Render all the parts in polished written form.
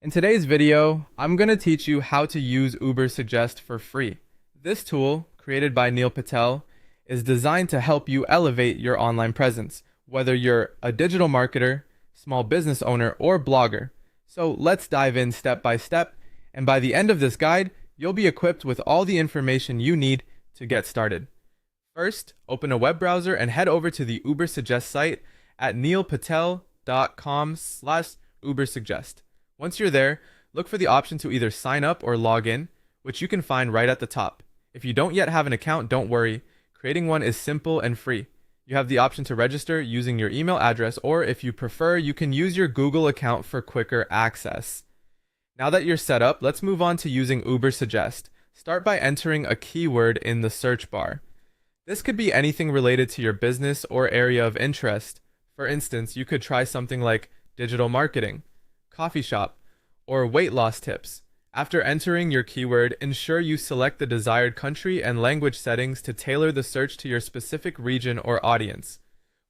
In today's video, I'm going to teach you how to use Ubersuggest for free. This tool, created by Neil Patel, is designed to help you elevate your online presence, whether you're a digital marketer, small business owner, or blogger. So let's dive in step by step, and by the end of this guide, you'll be equipped with all the information you need to get started. First, open a web browser and head over to the Ubersuggest site at neilpatel.com/Ubersuggest. Once you're there, look for the option to either sign up or log in, which you can find right at the top. If you don't yet have an account, don't worry. Creating one is simple and free. You have the option to register using your email address, or if you prefer, you can use your Google account for quicker access. Now that you're set up, let's move on to using Ubersuggest. Start by entering a keyword in the search bar. This could be anything related to your business or area of interest. For instance, you could try something like digital marketing, coffee shop, or weight loss tips. After entering your keyword, ensure you select the desired country and language settings to tailor the search to your specific region or audience.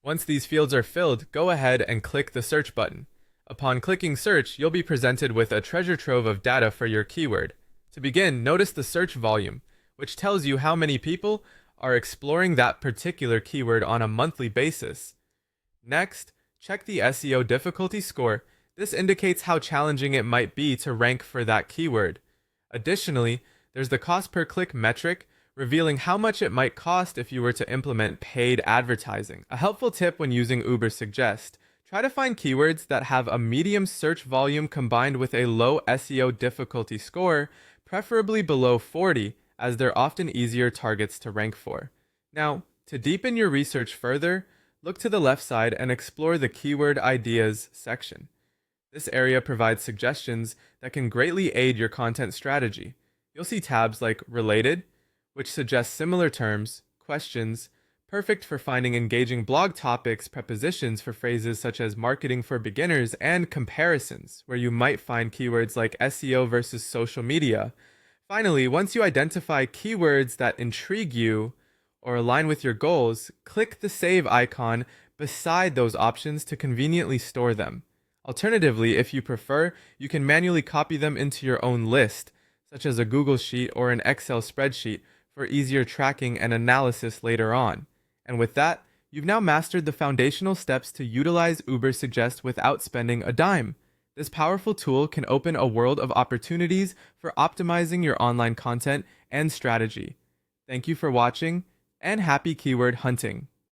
Once these fields are filled, go ahead and click the search button. Upon clicking search, you'll be presented with a treasure trove of data for your keyword. To begin, notice the search volume, which tells you how many people are exploring that particular keyword on a monthly basis. Next, check the SEO difficulty score. This indicates how challenging it might be to rank for that keyword. Additionally, there's the cost per click metric, revealing how much it might cost if you were to implement paid advertising. A helpful tip when using Ubersuggest: try to find keywords that have a medium search volume combined with a low SEO difficulty score, preferably below 40, as they're often easier targets to rank for. Now, to deepen your research further, look to the left side and explore the Keyword Ideas section. This area provides suggestions that can greatly aid your content strategy. You'll see tabs like Related, which suggest similar terms, questions, perfect for finding engaging blog topics, prepositions for phrases such as marketing for beginners, and comparisons, where you might find keywords like SEO versus social media. Finally, once you identify keywords that intrigue you or align with your goals, click the save icon beside those options to conveniently store them. Alternatively, if you prefer, you can manually copy them into your own list, such as a Google Sheet or an Excel spreadsheet, for easier tracking and analysis later on. And with that, you've now mastered the foundational steps to utilize Ubersuggest without spending a dime. This powerful tool can open a world of opportunities for optimizing your online content and strategy. Thank you for watching, and happy keyword hunting!